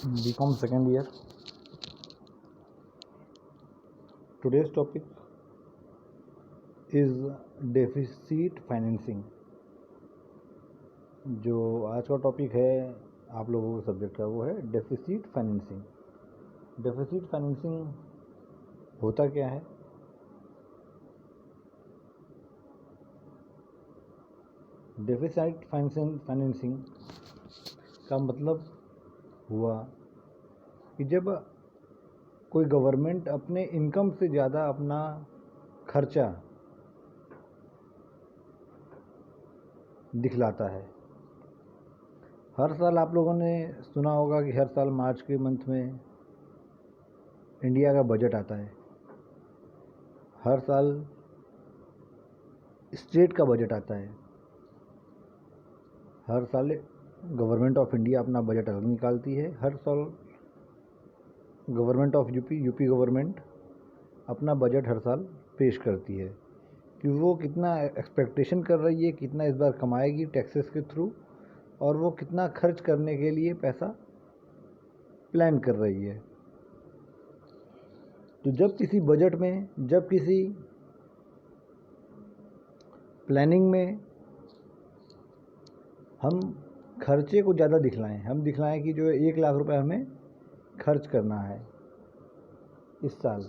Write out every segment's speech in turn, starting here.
BCom second year. Today's topic is deficit financing. जो आज का टॉपिक है आप लोगों के सब्जेक्ट का वो है डेफिसिट फाइनेंसिंग. डेफिसिट फाइनेंसिंग होता क्या है? डेफिसिट फाइनेंसिंग का मतलब हुआ कि जब कोई गवर्नमेंट अपने इनकम से ज़्यादा अपना खर्चा दिखलाता है. हर साल आप लोगों ने सुना होगा कि हर साल मार्च के मंथ में इंडिया का बजट आता है. हर साल स्टेट का बजट आता है. हर साल गवर्नमेंट ऑफ इंडिया अपना बजट अलग निकालती है. हर साल गवर्नमेंट ऑफ यूपी गवर्नमेंट अपना बजट हर साल पेश करती है कि वो कितना एक्सपेक्टेशन कर रही है, कितना इस बार कमाएगी टैक्सेस के थ्रू, और वो कितना खर्च करने के लिए पैसा प्लान कर रही है. तो जब किसी बजट में, जब किसी प्लानिंग में हम खर्चे को ज़्यादा हम दिखलाएं कि जो 1 लाख रुपए हमें खर्च करना है इस साल,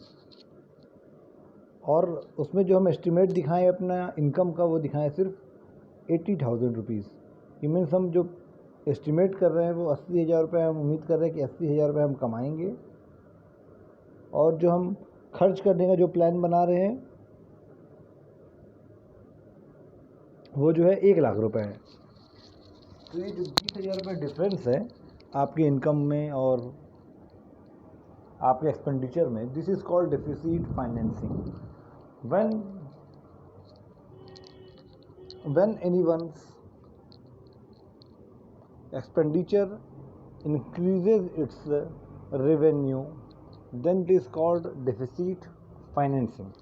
और उसमें जो हम एस्टिमेट दिखाएं अपना इनकम का, वो दिखाएं सिर्फ 80,000 रुपीज़. कि मीन्स हम जो एस्टिमेट कर रहे हैं वो 80,000 रुपये हम उम्मीद कर रहे हैं कि 80,000 रुपये हम कमाएंगे, और जो हम खर्च करने का जो प्लान बना रहे हैं वो जो है 1 लाख रुपए है. तो ये जो 20,000 रुपये डिफरेंस है आपके इनकम में और आपके एक्सपेंडिचर में, this is called deficit financing. when anyone's expenditure increases its revenue, then it is called deficit financing.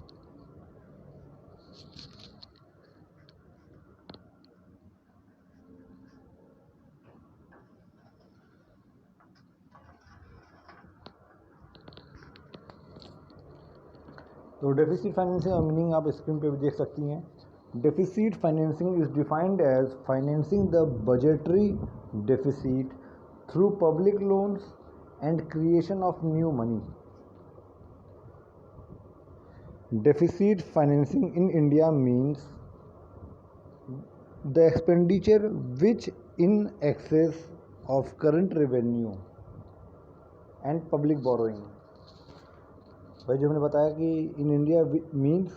तो डेफिसिट फाइनेंसिंग का मीनिंग आप स्क्रीन पे भी देख सकती हैं. Deficit financing is defined as financing the budgetary deficit through public loans and creation of new money. Deficit financing in India means the expenditure which in excess of current revenue and public borrowing. भाई जो मैंने बताया कि in India means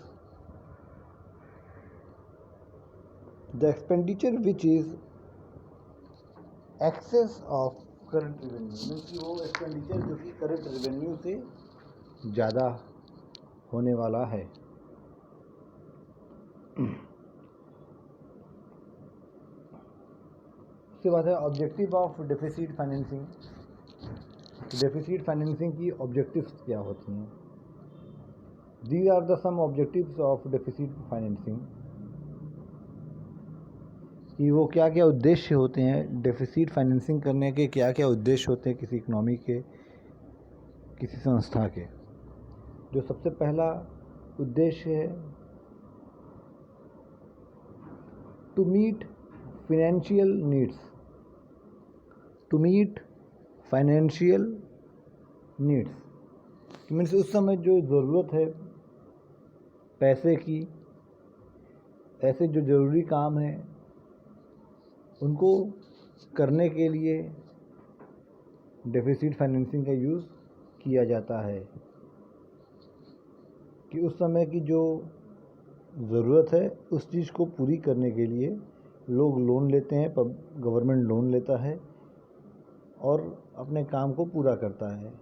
the expenditure which is excess of current revenue, means कि वो expenditure जो कि current revenue से ज़्यादा होने वाला है. उसके बाद है objective of deficit financing. Deficit financing की ऑब्जेक्टिव्स क्या होती हैं? These are the some objectives of deficit financing. कि वो क्या क्या उद्देश्य होते हैं, डेफिसिट फाइनेंसिंग करने के क्या क्या उद्देश्य होते हैं किसी इकोनॉमी के, किसी संस्था के. जो सबसे पहला उद्देश्य है to meet financial needs. To meet financial needs means उस समय जो ज़रूरत है पैसे की, ऐसे जो ज़रूरी काम हैं उनको करने के लिए डेफिसिट फाइनेंसिंग का यूज़ किया जाता है. कि उस समय की जो ज़रूरत है उस चीज़ को पूरी करने के लिए लोग लोन लेते हैं, गवर्नमेंट लोन लेता है और अपने काम को पूरा करता है.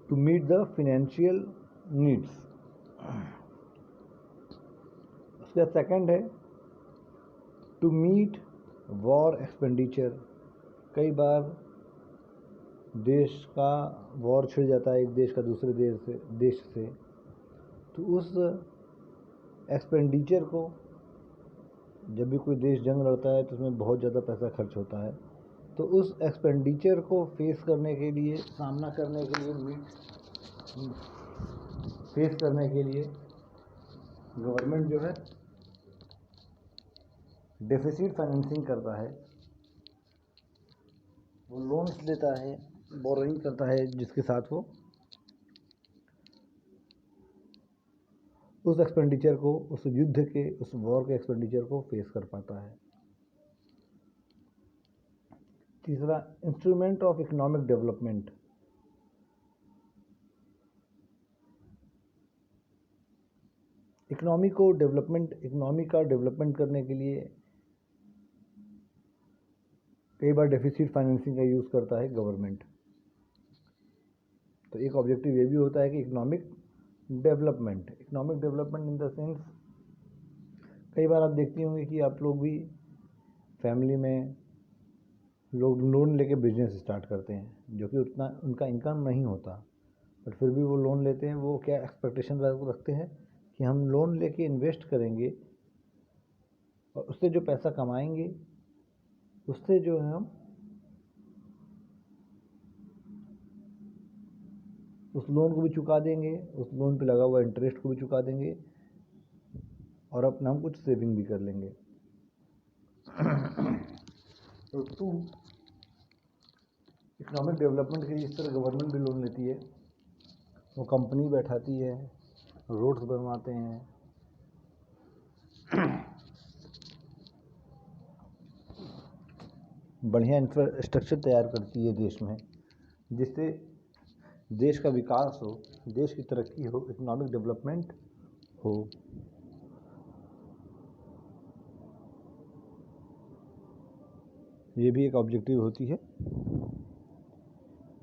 To meet the financial needs. उसका सेकंड है टू मीट वॉर एक्सपेंडिचर. कई बार देश का वॉर छिड़ जाता है एक देश का दूसरे देश से, तो उस एक्सपेंडिचर को जब भी कोई देश जंग लड़ता है तो उसमें बहुत ज़्यादा पैसा खर्च होता है। तो उस एक्सपेंडिचर को फेस करने के लिए, सामना करने के लिए, फेस करने के लिए गवर्नमेंट जो है डेफिसिट फाइनेंसिंग करता है, वो लोन्स लेता है, बोरोइंग करता है, जिसके साथ वो उस एक्सपेंडिचर को, उस युद्ध के, उस वॉर के एक्सपेंडिचर को फेस कर पाता है। तीसरा, instrument of economic development. Economy का डेवलपमेंट करने के लिए कई बार डेफिसिट फाइनेंसिंग का यूज़ करता है गवर्नमेंट। तो एक ऑब्जेक्टिव ये भी होता है कि economic development in the sense, कई बार आप देखती होंगे कि आप लोग भी फैमिली में लोग लोन लेके बिजनेस स्टार्ट करते हैं, जो कि उतना उनका इनकम नहीं होता, बट फिर भी वो लोन लेते हैं। वो क्या एक्सपेक्टेशन रखते हैं कि हम लोन लेके इन्वेस्ट करेंगे और उससे जो पैसा कमाएंगे उससे जो है हम उस लोन को भी चुका देंगे, उस लोन पे लगा हुआ इंटरेस्ट को भी चुका देंगे और अपना हम कुछ सेविंग भी कर लेंगे। तो इकोनॉमिक डेवलपमेंट के लिए इस तरह गवर्नमेंट भी लोन लेती है, वो कंपनी बैठाती है, रोड्स बनवाते हैं, बढ़िया इंफ्रास्ट्रक्चर तैयार करती है देश में, जिससे देश का विकास हो, देश की तरक्की हो, इकोनॉमिक डेवलपमेंट हो। ये भी एक ऑब्जेक्टिव होती है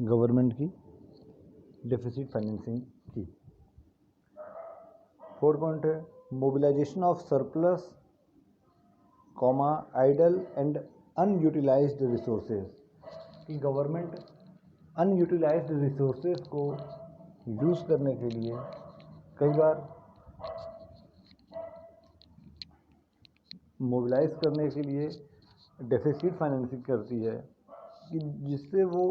गवर्नमेंट की डेफिसिट फाइनेंसिंग की। 4 पॉइंट है mobilisation of surplus, idle and unutilised resources, कि गवर्नमेंट अनयूटिलाइज्ड रिसोर्सेज को यूज़ करने के लिए कई बार मोबिलाइज करने के लिए डेफिसिट फाइनेंसिंग करती है, कि जिससे वो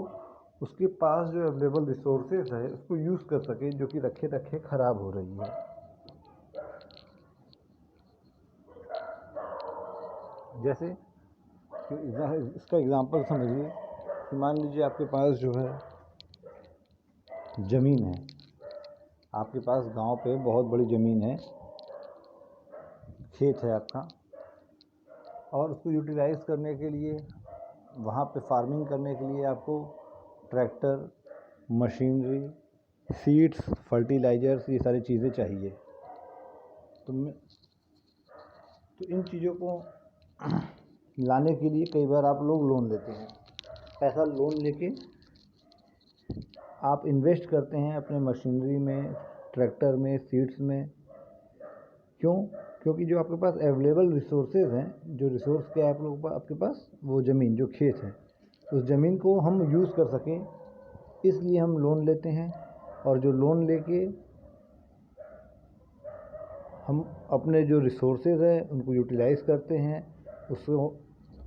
उसके पास जो अवेलेबल रिसोर्सेज है उसको यूज़ कर सके, जो कि रखे रखे ख़राब हो रही है। जैसे इसका एग्जांपल समझिए कि मान लीजिए आपके पास जो है ज़मीन है, आपके पास गांव पे बहुत बड़ी ज़मीन है, खेत है आपका, और उसको यूटिलाइज़ करने के लिए, वहाँ पे फार्मिंग करने के लिए आपको ट्रैक्टर, मशीनरी, सीड्स, फर्टिलाइजर्स, ये सारी चीज़ें चाहिए। तो इन चीज़ों को लाने के लिए कई बार आप लोग लोन लेते हैं। पैसा लोन लेके आप इन्वेस्ट करते हैं अपने मशीनरी में, ट्रैक्टर में, सीड्स में। क्यों? क्योंकि जो आपके पास अवेलेबल रिसोर्सेज हैं, जो रिसोर्स क्या है आप लोगों के आपके पास, वो ज़मीन, जो खेत है, उस ज़मीन को हम यूज़ कर सकें, इसलिए हम लोन लेते हैं। और जो लोन लेके हम अपने जो रिसोर्सेज हैं उनको यूटिलाइज़ करते हैं, उसको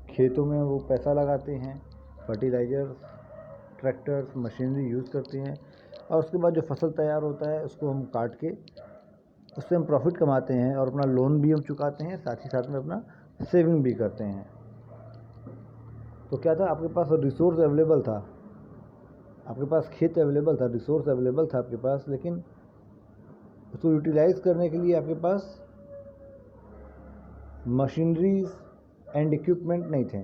खेतों में वो पैसा लगाते हैं, फर्टिलाइजर्स, ट्रैक्टर्स, मशीनरी यूज़ करते हैं, और उसके बाद जो फसल तैयार होता है उसको हम काट के उससे हम प्रॉफिट कमाते हैं और अपना लोन भी हम चुकाते हैं, साथ ही साथ में अपना सेविंग भी करते हैं। तो क्या था, आपके पास रिसोर्स अवेलेबल था, आपके पास खेत अवेलेबल था, रिसोर्स अवेलेबल था आपके पास, लेकिन उसको यूटिलाइज़ करने के लिए आपके पास मशीनरीज एंड इक्विपमेंट नहीं थे।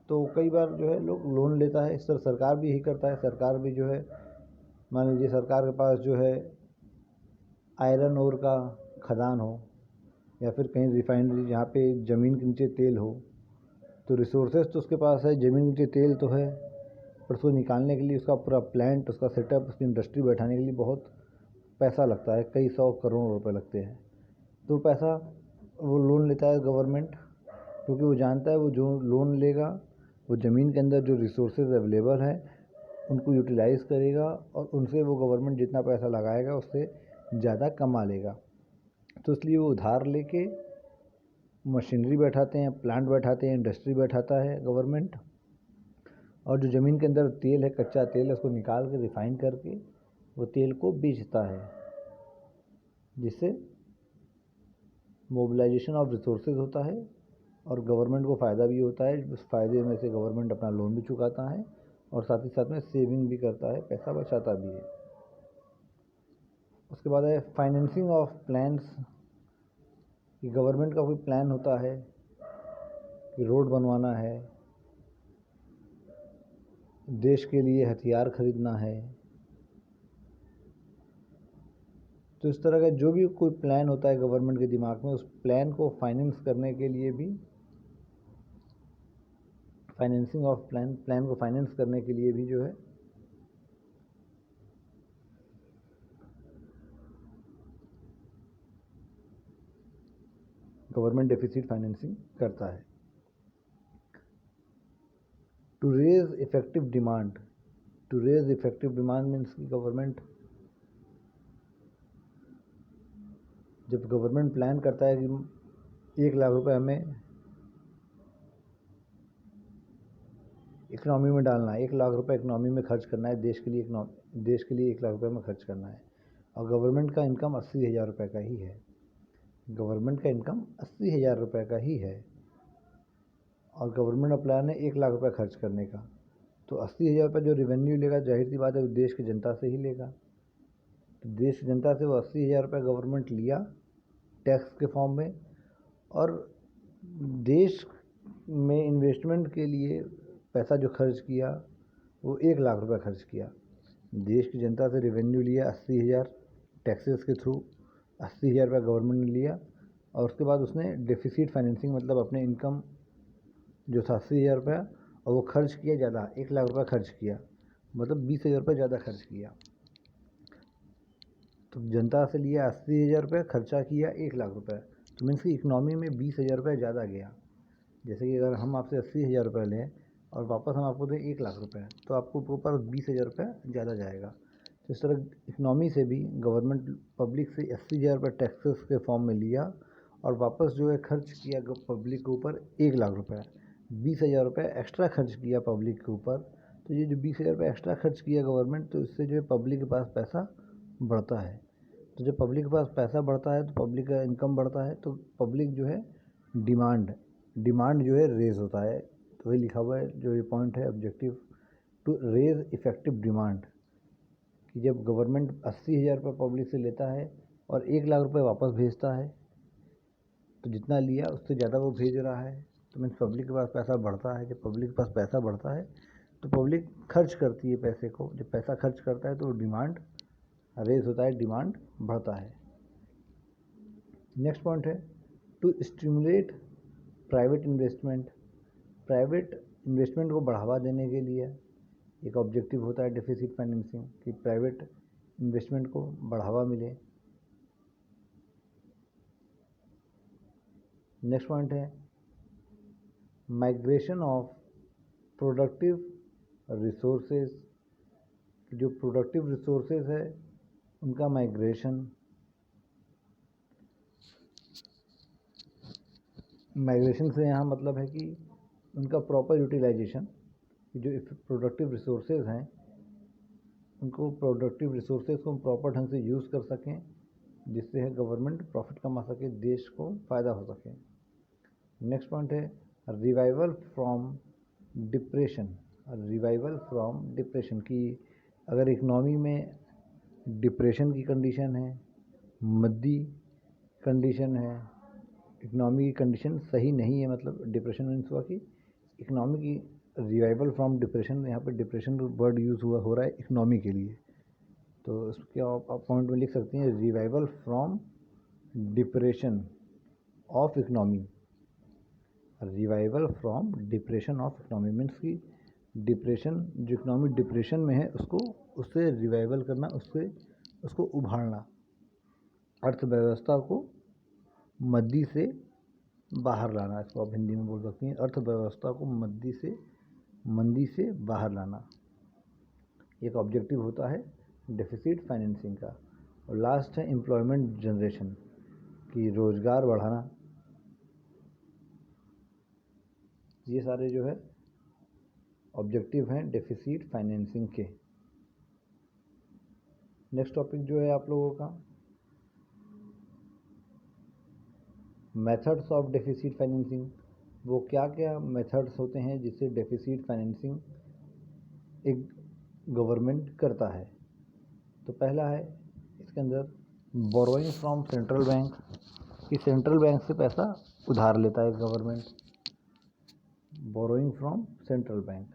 तो कई बार जो है लोग लोन लेता है, इस तरह सरकार भी यही करता है। सरकार भी जो है, मान लीजिए सरकार के पास जो है आयरन ओर का खदान हो, या फिर कहीं रिफाइनरी जहाँ पे ज़मीन के नीचे तेल हो, तो रिसोर्सेज तो उसके पास है, ज़मीन के नीचे तेल तो है, पर उसको निकालने के लिए उसका पूरा प्लांट, उसका सेटअप, उसकी इंडस्ट्री बैठाने के लिए बहुत पैसा लगता है, कई 100 करोड़ रुपए लगते हैं। तो पैसा वो लोन लेता है गवर्नमेंट, क्योंकि वो जानता है वो जो लोन लेगा वो ज़मीन के अंदर जो रिसोर्सेज अवेलेबल है उनको यूटिलाइज़ करेगा, और उनसे वो गवर्नमेंट जितना पैसा लगाएगा उससे ज़्यादा कमा लेगा। तो इसलिए वो उधार लेके मशीनरी बैठाते हैं, प्लांट बैठाते हैं, इंडस्ट्री बैठाता है गवर्नमेंट, और जो ज़मीन के अंदर तेल है, कच्चा तेल है, उसको निकाल के रिफ़ाइन करके वो तेल को बेचता है, जिससे मोबिलाइजेशन ऑफ रिसोर्सेज होता है और गवर्नमेंट को फ़ायदा भी होता है। उस फ़ायदे में से गवर्नमेंट अपना लोन भी चुकाता है और साथ ही साथ में सेविंग भी करता है, पैसा बचाता भी है। उसके बाद है फाइनेंसिंग ऑफ प्लान्स, कि गवर्नमेंट का कोई प्लान होता है कि रोड बनवाना है, देश के लिए हथियार खरीदना है, तो इस तरह का जो भी कोई प्लान होता है गवर्नमेंट के दिमाग में, उस प्लान को फाइनेंस करने के लिए भी, फाइनेंसिंग ऑफ प्लान को फाइनेंस करने के लिए भी जो है गवर्नमेंट डेफिसिट फाइनेंसिंग करता है। To raise effective demand, to raise effective demand means कि गवर्नमेंट, जब गवर्नमेंट प्लान करता है कि 1 लाख रुपए हमें इकनॉमी में डालना है, 1 लाख रुपए इकनॉमी में खर्च करना है, देश के लिए 1 लाख रुपए में खर्च करना है, और गवर्नमेंट का इनकम 80,000 रुपये का ही है, गवर्नमेंट का इनकम 80,000 रुपये का ही है, और गवर्नमेंट का प्लान है 1 लाख रुपये खर्च करने का, तो 80,000 रुपये जो रेवेन्यू लेगा, जाहिर सी बात है वो देश की जनता से ही लेगा। तो देश की जनता से वो 80,000 रुपये गवर्नमेंट लिया टैक्स के फॉर्म में, और देश में इन्वेस्टमेंट के लिए पैसा जो खर्च किया वो 1 लाख रुपये खर्च किया। देश की जनता से रेवेन्यू लिया 80,000 टैक्सेस के थ्रू, 80,000 रुपये गवर्नमेंट ने लिया, और उसके बाद उसने डेफिसिट फाइनेंसिंग मतलब अपने इनकम जो था 80,000 रुपया, और वो खर्च किया ज़्यादा, 1 लाख रुपये खर्च किया, मतलब 20,000 रुपये ज़्यादा खर्च किया। तो जनता से लिया 80,000 रुपये, खर्चा किया 1 लाख रुपये, तो मीन्स की इकनॉमी में 20,000 रुपये ज़्यादा गया। जैसे कि अगर हम आपसे 80,000 रुपये लें और वापस हम आपको दें 1 लाख रुपये, तो आपको ऊपर 20,000 रुपये ज़्यादा जाएगा। तो इस तरह इकनॉमी से भी गवर्नमेंट पब्लिक से 80,000 रुपये टैक्सेस के फॉर्म में लिया, और वापस जो है खर्च किया पब्लिक के ऊपर 1 लाख रुपये, 20,000 रुपये एक्स्ट्रा खर्च किया पब्लिक के ऊपर। तो ये जो 20,000 रुपये एक्स्ट्रा खर्च किया गवर्नमेंट, तो इससे जो है पब्लिक के पास पैसा बढ़ता है। तो जब पब्लिक के पास पैसा बढ़ता है तो पब्लिक का इनकम बढ़ता है, तो पब्लिक जो है डिमांड जो है रेज होता है। तो वही लिखा हुआ है जो ये पॉइंट है objective, to raise effective demand, कि जब गवर्नमेंट 80,000 रुपये पब्लिक से लेता है और 1 लाख रुपये वापस भेजता है, तो जितना लिया उससे ज़्यादा वो भेज रहा है, तो मीन्स पब्लिक के पास पैसा बढ़ता है। जब पब्लिक के पास पैसा बढ़ता है तो पब्लिक खर्च करती है पैसे को, जब पैसा खर्च करता है तो डिमांड रेज होता है, डिमांड बढ़ता है। नेक्स्ट पॉइंट है to stimulate private investment, private investment को बढ़ावा देने के लिए एक ऑब्जेक्टिव होता है डेफिसिट फाइनेंसिंग, कि प्राइवेट इन्वेस्टमेंट को बढ़ावा मिले। नेक्स्ट पॉइंट है माइग्रेशन ऑफ प्रोडक्टिव रिसोर्सेज, जो प्रोडक्टिव रिसोर्सेज है उनका माइग्रेशन से यहाँ मतलब है कि उनका प्रॉपर यूटिलाइजेशन, जो प्रोडक्टिव रिसोर्सेज हैं उनको प्रोडक्टिव रिसोर्सेज को प्रॉपर ढंग से यूज़ कर सकें, जिससे है गवर्नमेंट प्रॉफिट कमा सके, देश को फ़ायदा हो सके। नेक्स्ट पॉइंट है revival from depression, revival from depression, की अगर इकनॉमी में डिप्रेशन की कंडीशन है, मद्दी कंडीशन है, इकनॉमी की कंडीशन सही नहीं है, मतलब डिप्रेशन मीन्स हुआ कि इकनॉमी की रिवाइवल फ्रॉम डिप्रेशन, यहाँ पे डिप्रेशन वर्ड यूज़ हो रहा है इकनॉमी के लिए, तो इसके आप पॉइंट में लिख सकते हैं revival from depression of economy, revival from depression of economy means कि डिप्रेशन, जो इकनॉमी डिप्रेशन में है उसको, उससे रिवाइवल करना, उसको उभारना, अर्थव्यवस्था को मद्दी से बाहर लाना, इसको आप हिंदी में बोल सकते हैं अर्थव्यवस्था को मंदी से बाहर लाना, एक ऑब्जेक्टिव होता है डेफिसिट फाइनेंसिंग का। और लास्ट है एम्प्लॉयमेंट जनरेशन, कि रोज़गार बढ़ाना, ये सारे जो है ऑब्जेक्टिव हैं डेफिसिट फाइनेंसिंग के। नेक्स्ट टॉपिक जो है आप लोगों का मेथड्स ऑफ डेफिसिट फाइनेंसिंग। वो क्या क्या मेथड्स होते हैं जिससे डेफिसिट फाइनेंसिंग एक गवर्नमेंट करता है। तो पहला है इसके अंदर बोरोइंग फ्रॉम सेंट्रल बैंक, कि सेंट्रल बैंक से पैसा उधार लेता है government. Borrowing from central bank,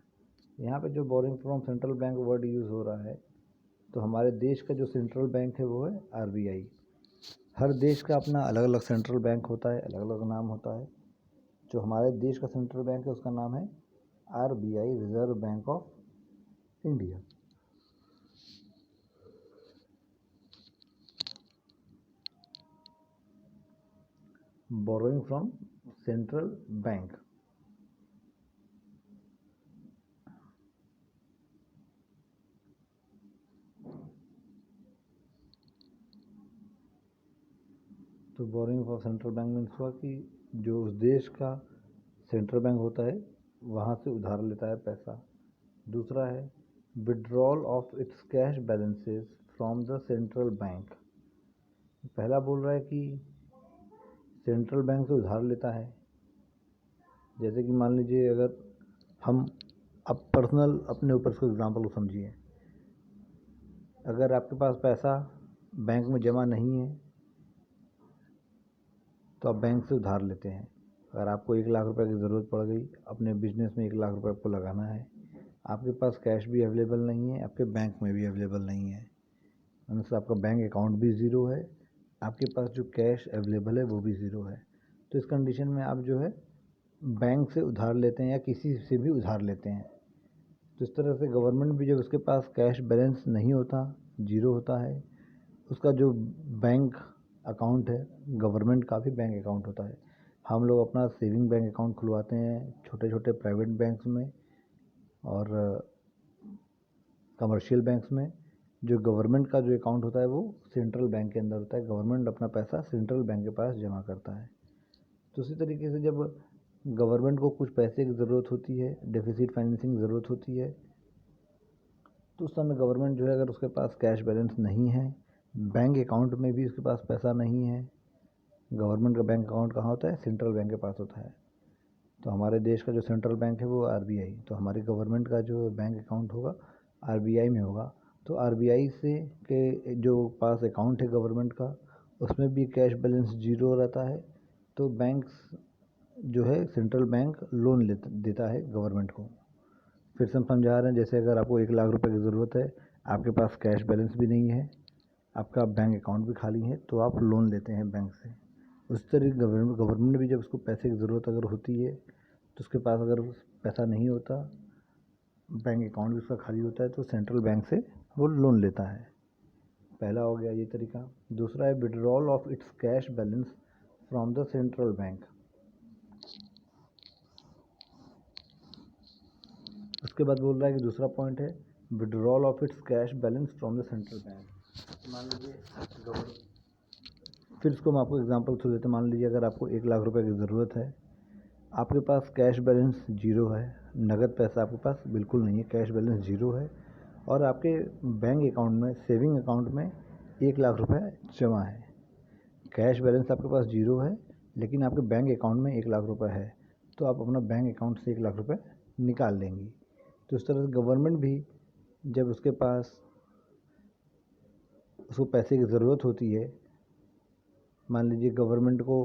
यहाँ पे जो borrowing from central bank word use हो रहा है, तो हमारे देश का जो सेंट्रल बैंक है वो है आरबीआई। हर देश का अपना अलग अलग सेंट्रल बैंक होता है, अलग अलग नाम होता है। जो हमारे देश का सेंट्रल बैंक है उसका नाम है RBI, reserve bank of India. Borrowing from central bank. तो borrowing from central bank means हुआ कि जो उस देश का सेंट्रल बैंक होता है वहाँ से उधार लेता है पैसा। दूसरा है withdrawal of its cash balances from the central bank. पहला बोल रहा है कि सेंट्रल बैंक से उधार लेता है। जैसे कि मान लीजिए अगर हम अब पर्सनल अपने ऊपर इसको एग्जांपल को समझिए। अगर आपके पास पैसा बैंक में जमा नहीं है तो आप बैंक से उधार लेते हैं। अगर आपको 1 लाख रुपए की ज़रूरत पड़ गई, अपने बिजनेस में 1 लाख रुपए आपको लगाना है, आपके पास कैश भी अवेलेबल नहीं है, आपके बैंक में भी अवेलेबल नहीं है, मीन्स आपका बैंक अकाउंट भी ज़ीरो है, आपके पास जो कैश अवेलेबल है वो भी ज़ीरो है। तो इस कंडीशन में आप जो है बैंक से उधार लेते हैं या किसी से भी उधार लेते हैं। तो इस तरह से गवर्नमेंट भी जब उसके पास कैश बैलेंस नहीं होता, ज़ीरो होता है, उसका जो बैंक अकाउंट है, गवर्नमेंट का भी बैंक अकाउंट होता है। हम लोग अपना सेविंग बैंक अकाउंट खुलवाते हैं छोटे छोटे प्राइवेट बैंक्स में और कमर्शियल बैंक्स में। जो गवर्नमेंट का जो अकाउंट होता है वो सेंट्रल बैंक के अंदर होता है। गवर्नमेंट अपना पैसा सेंट्रल बैंक के पास जमा करता है। तो उसी तरीके से जब गवर्नमेंट को कुछ पैसे की ज़रूरत होती है, डेफिसिट फाइनेंसिंग ज़रूरत होती है, तो उस समय गवर्नमेंट जो है अगर उसके पास कैश बैलेंस नहीं है, बैंक अकाउंट में भी उसके पास पैसा नहीं है, गवर्नमेंट का बैंक अकाउंट कहाँ होता है? सेंट्रल बैंक के पास होता है। तो हमारे देश का जो सेंट्रल बैंक है वो आरबीआई, तो हमारी गवर्नमेंट का जो बैंक अकाउंट होगा आरबीआई में होगा। तो आरबीआई से के जो पास अकाउंट है गवर्नमेंट का, उसमें भी कैश बैलेंस ज़ीरो रहता है। तो बैंक्स जो है सेंट्रल बैंक लोन देता है गवर्नमेंट को। फिर से हम समझा रहे हैं, जैसे अगर आपको 1 लाख रुपए की ज़रूरत है, आपके पास कैश बैलेंस भी नहीं है, आपका बैंक अकाउंट भी खाली है, तो आप लोन लेते हैं बैंक से। उस तरह गवर्नमेंट भी जब उसको पैसे की ज़रूरत अगर होती है तो उसके पास अगर पैसा नहीं होता, बैंक अकाउंट भी उसका खाली होता है, तो सेंट्रल बैंक से वो लोन लेता है। पहला हो गया ये तरीका। दूसरा है withdrawal of its cash balance from the central bank. उसके बाद बोल रहा है कि दूसरा पॉइंट है withdrawal of its cash balance from the central bank. मान लीजिए फिर इसको हम आपको एग्जांपल थ्रू देते हैं। मान लीजिए अगर आपको 1 लाख रुपए की ज़रूरत है, आपके पास कैश बैलेंस ज़ीरो है, नगद पैसा आपके पास बिल्कुल नहीं है, कैश बैलेंस ज़ीरो है, और आपके बैंक अकाउंट में, सेविंग अकाउंट में 1 लाख रुपए जमा है। कैश बैलेंस आपके पास ज़ीरो है लेकिन आपके बैंक अकाउंट में 1 लाख रुपए है, तो आप अपना बैंक अकाउंट से 1 लाख रुपए निकाल लेंगी। तो इस तरह से गवर्नमेंट भी जब उसके पास उसको पैसे की ज़रूरत होती है, मान लीजिए गवर्नमेंट को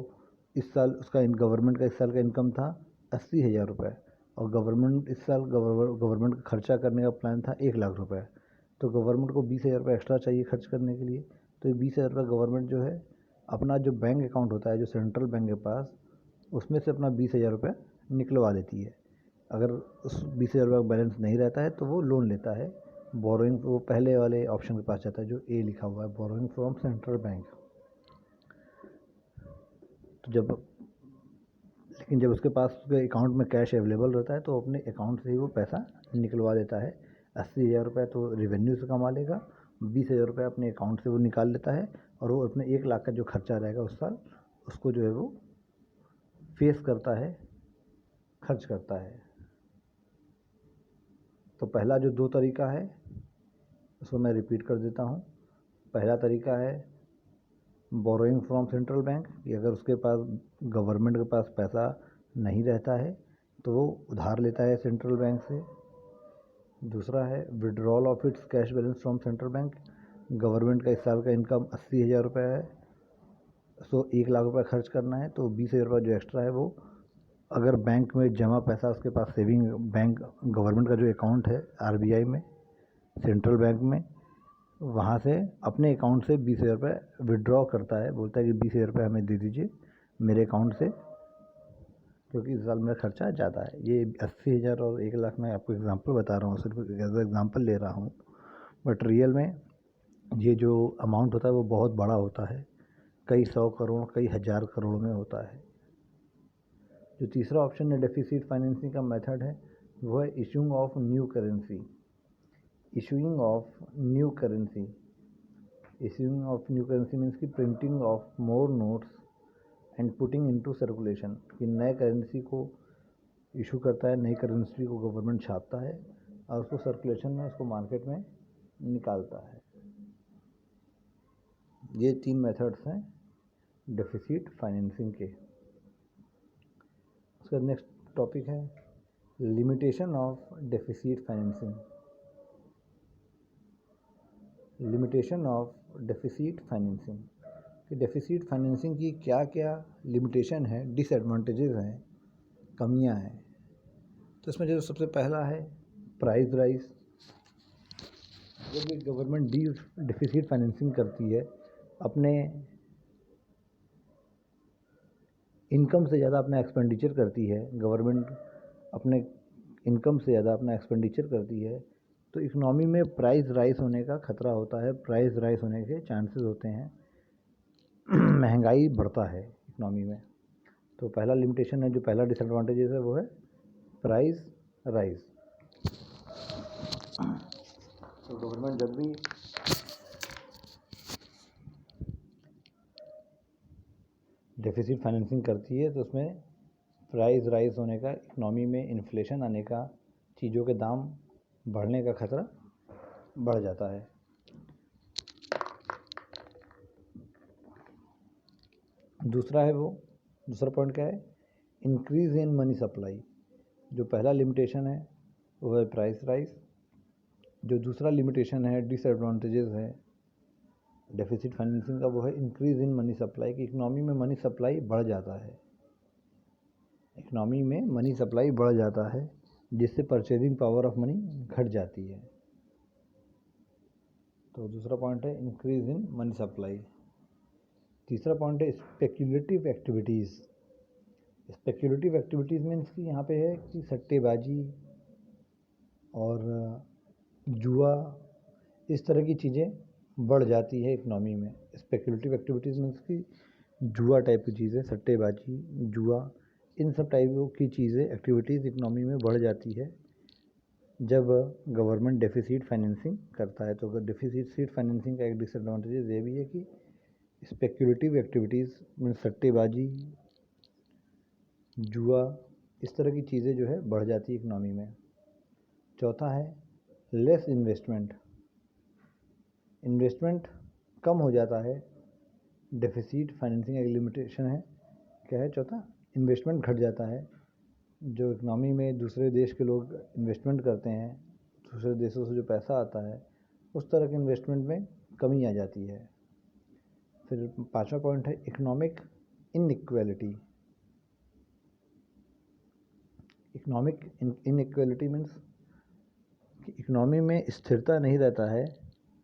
इस साल गवर्नमेंट का इस साल का इनकम था 80,000 रुपये, और गवर्नमेंट इस साल गवर्नमेंट का खर्चा करने का प्लान था 1 लाख रुपये। तो गवर्नमेंट को 20,000 रुपये एक्स्ट्रा चाहिए खर्च करने के लिए। तो ये 20,000 रुपये गवर्नमेंट जो है अपना जो बैंक अकाउंट होता है जो सेंट्रल बैंक के पास, उसमें से अपना 20,000 रुपये निकलवा लेती है। अगर उस 20,000 रुपये का बैलेंस नहीं रहता है तो वो लोन लेता है। बोरोइंग वो पहले वाले ऑप्शन के पास जाता है जो ए लिखा हुआ है, बोरोइंग फ्रॉम सेंट्रल बैंक। तो लेकिन जब उसके पास उसके अकाउंट में कैश अवेलेबल रहता है तो अपने अकाउंट से ही वो पैसा निकलवा देता है। 80,000 रुपये तो रेवेन्यू से कमा लेगा, 20,000 रुपये अपने अकाउंट से वो निकाल लेता है, और वो अपने 1 लाख का जो खर्चा रहेगा उस साल, उसको जो है वो फेस करता है खर्च करता है। तो पहला जो दो तरीका है उसको मैं रिपीट कर देता हूँ। पहला तरीका है बोरोइंग फ्रॉम सेंट्रल बैंक, कि अगर उसके पास गवर्नमेंट के पास पैसा नहीं रहता है तो वो उधार लेता है सेंट्रल बैंक से। दूसरा है withdrawal of its cash balance from central bank. Government का इस साल का इनकम 80,000 रुपये है, सो 1 लाख रुपये खर्च करना है, तो 20,000 रुपये जो एक्स्ट्रा है वो अगर बैंक में जमा पैसा उसके पास सेविंग बैंक गवर्नमेंट का जो अकाउंट है आरबीआई में सेंट्रल बैंक में, वहाँ से अपने अकाउंट से 20,000 रुपये विड्रॉ करता है, बोलता है कि 20,000 रुपये हमें दे दीजिए मेरे अकाउंट से, क्योंकि इस साल मेरा खर्चा ज़्यादा है। ये 80,000 और 1 लाख में आपको एग्जांपल बता रहा हूँ, सिर्फ एज एग्जांपल ले रहा हूँ, बट रियल में ये जो अमाउंट होता है वो बहुत बड़ा होता है, कई 100 करोड़ कई 1000 करोड़ में होता है। जो तीसरा ऑप्शन है डेफिसिट फाइनेंसिंग का मेथड है वो है issuing of new currency. Issuing of new currency issuing of new currency means की printing of more notes and putting into circulation, कि नए करेंसी को इशू करता है, नई करेंसी को गवर्नमेंट छापता है और उसको सर्कुलेशन में, उसको मार्केट में निकालता है। ये 3 मेथड्स हैं डेफिसिट फाइनेंसिंग के। उसका नेक्स्ट टॉपिक है limitation of deficit financing. Limitation of deficit financing, कि डेफिसिट फाइनेंसिंग की क्या क्या लिमिटेशन है, डिसएडवांटेजेस हैं, कमियां हैं। तो इसमें जो सबसे पहला है प्राइस राइज। जब भी गवर्नमेंट डेफिसिट फाइनेंसिंग करती है, अपने इनकम से ज़्यादा अपना एक्सपेंडिचर करती है, गवर्नमेंट अपने इनकम से ज़्यादा अपना एक्सपेंडिचर करती है, तो इकनॉमी में प्राइस राइज होने का खतरा होता है, प्राइस राइज होने के चांसेस होते हैं, महंगाई बढ़ता है इकनॉमी में। तो पहला लिमिटेशन है, जो पहला डिसएडवांटेजेस है वो है प्राइस राइज। तो गवर्नमेंट जब भी डेफिसिट फाइनेंसिंग करती है तो उसमें प्राइस राइज होने का, इकनॉमी में इन्फ्लेशन आने का, चीज़ों के दाम बढ़ने का खतरा बढ़ जाता है। दूसरा पॉइंट क्या है, इंक्रीज इन मनी सप्लाई। जो पहला लिमिटेशन है वो है प्राइस राइज। जो दूसरा लिमिटेशन है, डिसएडवांटेजेस है डेफिसिट फाइनेंसिंग का, वो है इंक्रीज इन मनी सप्लाई, कि इकनॉमी में मनी सप्लाई बढ़ जाता है, इकनॉमी में मनी सप्लाई बढ़ जाता है जिससे परचेजिंग पावर ऑफ मनी घट जाती है। तो दूसरा पॉइंट है इंक्रीज इन मनी सप्लाई। तीसरा पॉइंट है speculative activities. Speculative activities means कि यहाँ पे है कि सट्टेबाजी और जुआ, इस तरह की चीज़ें बढ़ जाती है इकनॉमी में। स्पेक्यूलेटिव एक्टिविटीज़ मीन्स कि जुआ टाइप की चीज़ें, सट्टेबाजी, जुआ, इन सब टाइपों की चीज़ें, एक्टिविटीज़ इकनॉमी में बढ़ जाती है जब गवर्नमेंट डेफिसिट फाइनेंसिंग करता है। तो अगर डेफिसिट फाइनेंसिंग का एक डिसएडवांटेज ये भी है कि स्पेक्यूलेटिव एक्टिविटीज़ में सट्टेबाजी, जुआ, इस तरह की चीज़ें जो है बढ़ जाती है इकनॉमी में। चौथा है लेस इन्वेस्टमेंट। इन्वेस्टमेंट कम हो जाता है, डेफिसिट फाइनेंसिंग एक लिमिटेशन है। क्या है चौथा, इन्वेस्टमेंट घट जाता है। जो इकनॉमी में दूसरे देश के लोग इन्वेस्टमेंट करते हैं, दूसरे देशों से जो पैसा आता है, उस तरह के इन्वेस्टमेंट में कमी आ जाती है। फिर पांचवा पॉइंट है economic inequality. Economic inequality means कि इकनॉमी में स्थिरता नहीं रहता है,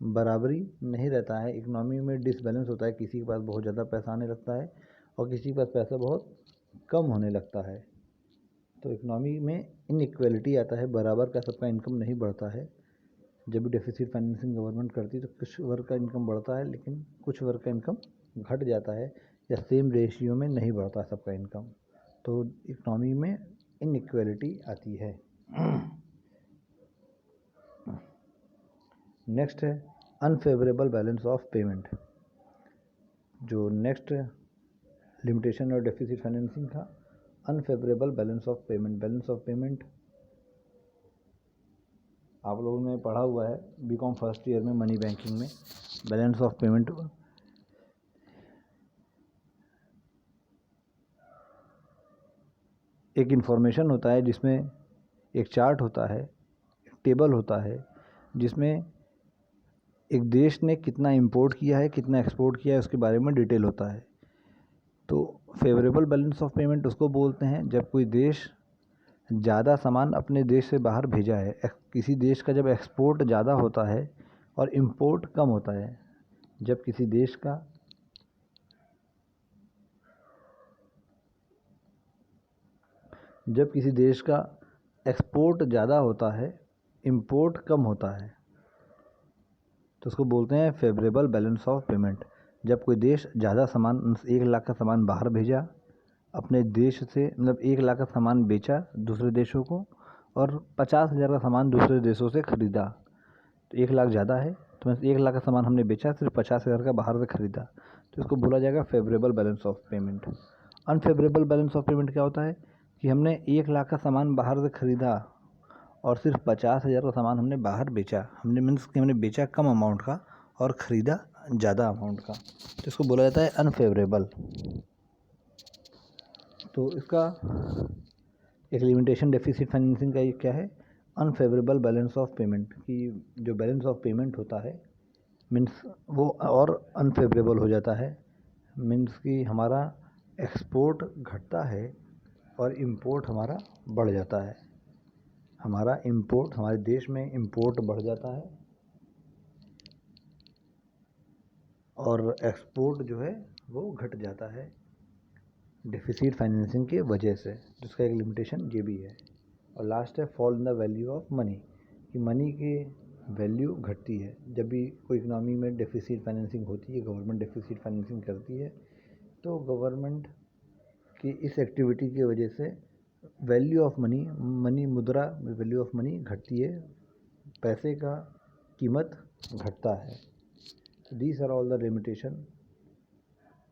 बराबरी नहीं रहता है, इकनॉमी में डिसबैलेंस होता है, किसी के पास बहुत ज़्यादा पैसा आने लगता है और किसी के पास पैसा बहुत कम होने लगता है। तो इकनॉमी में इनइक्वालिटी आता है, बराबर का सबका इनकम नहीं बढ़ता है। जब भी डेफिसिट फाइनेंसिंग गवर्नमेंट करती है तो कुछ वर्ग का इनकम बढ़ता है, लेकिन कुछ वर्ग का इनकम घट जाता है, या सेम रेशियो में नहीं बढ़ता सबका इनकम। तो इकनॉमी में इनइक्वालिटी आती है। नेक्स्ट है अनफेवरेबल बैलेंस ऑफ पेमेंट। जो नेक्स्ट लिमिटेशन और डेफिसिट फाइनेंसिंग था, unfavourable balance of payment. Balance of payment आप लोगों ने पढ़ा हुआ है बीकॉम फर्स्ट ईयर में मनी बैंकिंग में। बैलेंस ऑफ पेमेंट एक इन्फॉर्मेशन होता है जिसमें एक चार्ट होता है, एक टेबल होता है, जिसमें एक देश ने कितना इंपोर्ट किया है, कितना एक्सपोर्ट किया है, उसके बारे में डिटेल होता है। तो फेवरेबल बैलेंस ऑफ पेमेंट उसको बोलते हैं जब कोई देश ज़्यादा सामान अपने देश से बाहर भेजा है। किसी देश का जब एक्सपोर्ट ज़्यादा होता है और इंपोर्ट कम होता है। जब किसी देश का एक्सपोर्ट ज़्यादा होता है, इंपोर्ट कम होता है, तो उसको बोलते हैं फेवरेबल बैलेंस ऑफ पेमेंट। जब कोई देश ज़्यादा सामान 1 लाख का सामान बाहर भेजा अपने देश से, मतलब 1 लाख का सामान बेचा दूसरे देशों को और 50,000 का सामान दूसरे देशों से ख़रीदा, तो 1 लाख ज़्यादा है, तो 1 लाख का सामान हमने बेचा, सिर्फ 50,000 का बाहर से ख़रीदा, तो इसको बोला जाएगा favourable balance of payment. Unfavourable balance of payment क्या होता है कि हमने 1 लाख का सामान बाहर से ख़रीदा और सिर्फ 50,000 का सामान हमने बाहर बेचा। हमने बेचा कम अमाउंट का और ख़रीदा ज़्यादा अमाउंट का, तो इसको बोला जाता है अनफेवरेबल। तो इसका एक लिमिटेशन डेफिसिट फाइनेंसिंग का ये क्या है, अनफेवरेबल बैलेंस ऑफ पेमेंट, कि जो बैलेंस ऑफ पेमेंट होता है मीन्स वो और अनफेवरेबल हो जाता है। मीन्स कि हमारा एक्सपोर्ट घटता है और इंपोर्ट हमारा बढ़ जाता है। हमारे देश में इंपोर्ट बढ़ जाता है और एक्सपोर्ट जो है वो घट जाता है डेफिसिट फाइनेंसिंग के वजह से, जिसका एक लिमिटेशन ये भी है। और लास्ट है fall in the value of money, कि मनी की वैल्यू घटती है। जब भी कोई इकनॉमी में डेफिसिट फाइनेंसिंग होती है, गवर्नमेंट डेफिसिट फाइनेंसिंग करती है, तो गवर्नमेंट की इस एक्टिविटी की वजह से वैल्यू ऑफ मुद्रा वैल्यू ऑफ मनी घटती है, पैसे का कीमत घटता है। These are all the limitation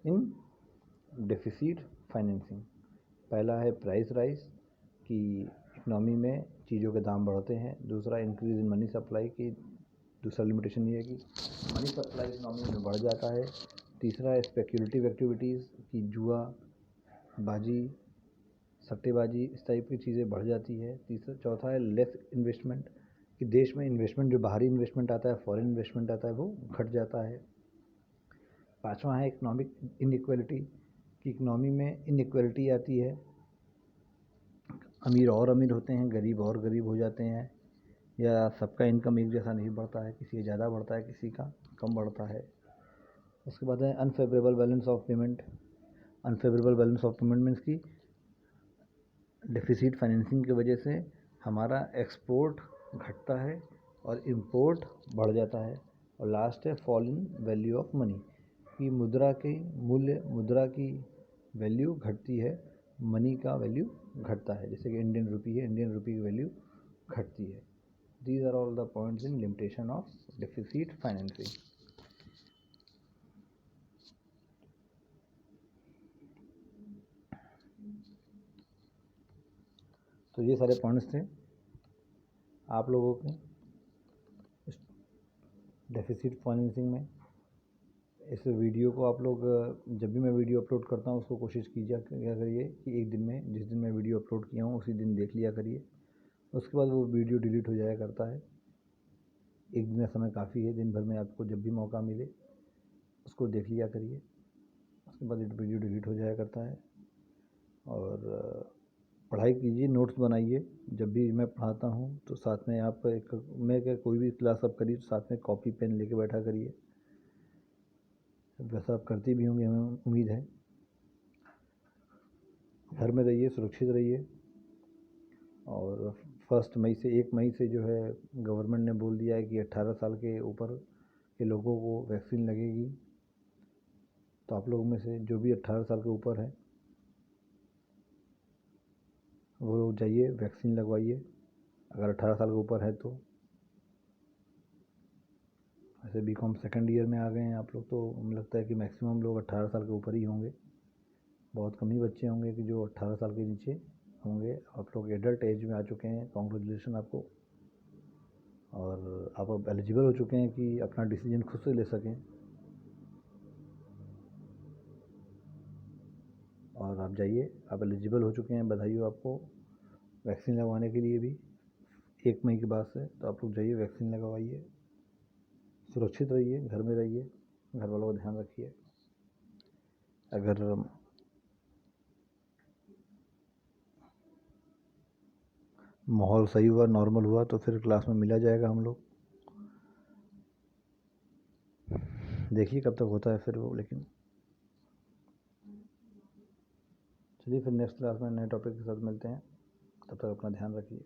in deficit financing. पहला है प्राइस राइज, कि इकनॉमी में चीज़ों के दाम बढ़ते हैं। दूसरा इंक्रीज इन मनी सप्लाई, की दूसरा लिमिटेशन ये है कि मनी सप्लाई इकनॉमी में बढ़ जाता है। तीसरा है स्पेक्यूलेटिव एक्टिविटीज़, कि जुआ, बाजी, सट्टेबाजी, इस टाइप की चीज़ें बढ़ जाती है। चौथा है लेस इन्वेस्टमेंट, कि देश में इन्वेस्टमेंट, जो बाहरी इन्वेस्टमेंट आता है, फॉरेन इन्वेस्टमेंट आता है, वो घट जाता है। पाँचवा है इकोनॉमिक इनइक्वालिटी, कि इकनॉमी में इनइक्वालिटी आती है, अमीर और अमीर होते हैं, गरीब और गरीब हो जाते हैं, या सबका इनकम एक जैसा नहीं बढ़ता है, किसी का ज़्यादा बढ़ता है, किसी का कम बढ़ता है। उसके बाद है unfavourable balance of payment. Unfavourable balance of payment means की डेफिसिट फाइनेंसिंग की वजह से हमारा एक्सपोर्ट घटता है और इंपोर्ट बढ़ जाता है। और लास्ट है fall in value of money, कि मुद्रा की वैल्यू घटती है, मनी का वैल्यू घटता है। जैसे कि इंडियन रुपी है, इंडियन रुपी की वैल्यू घटती है। These are all the points in limitation of deficit financing. तो ये सारे पॉइंट्स थे आप लोगों के डेफिसिट फाइनेंसिंग में। इस वीडियो को आप लोग जब भी मैं वीडियो अपलोड करता हूँ उसको कोशिश क्या करिए कि एक दिन में, जिस दिन मैं वीडियो अपलोड किया हूँ उसी दिन देख लिया करिए। उसके बाद वो वीडियो डिलीट हो जाया करता है। एक दिन का समय काफ़ी है, दिन भर में आपको जब भी मौका मिले उसको देख लिया करिए। उसके बाद वीडियो डिलीट हो जाया करता है। और पढ़ाई कीजिए, नोट्स बनाइए। जब भी मैं पढ़ाता हूँ तो साथ में आप कोई भी क्लास आप करिए तो साथ में कॉपी पेन लेके बैठा करिए। वैसा आप करती भी होंगे, हमें उम्मीद है। घर में रहिए, सुरक्षित रहिए। और 1 मई से जो है गवर्नमेंट ने बोल दिया है कि 18 साल के ऊपर के लोगों को वैक्सीन लगेगी। तो आप लोगों में से जो भी 18 साल के ऊपर है वो लोग जाइए वैक्सीन लगवाइए, अगर 18 साल के ऊपर है तो। ऐसे बीकॉम सेकंड ईयर में आ गए हैं आप लोग, तो मुझे लगता है कि मैक्सिमम लोग 18 साल के ऊपर ही होंगे। बहुत कम ही बच्चे होंगे कि जो 18 साल के नीचे होंगे। आप लोग एडल्ट एज में आ चुके हैं, कॉन्ग्रेचुलेसन आपको। और आप अब एलिजिबल हो चुके हैं कि अपना डिसीजन खुद से ले सकें। और आप जाइए, आप एलिजिबल हो चुके हैं, बधाई हो आपको वैक्सीन लगवाने के लिए भी 1 मई के बाद से। तो आप लोग जाइए, वैक्सीन लगवाइए, सुरक्षित रहिए, घर में रहिए, घर वालों का ध्यान रखिए। अगर माहौल सही हुआ, नॉर्मल हुआ, तो फिर क्लास में मिला जाएगा हम लोग। देखिए कब तक होता है फिर वो। लेकिन चलिए फिर नेक्स्ट क्लास में नए टॉपिक के साथ मिलते हैं। तब तक अपना ध्यान रखिए।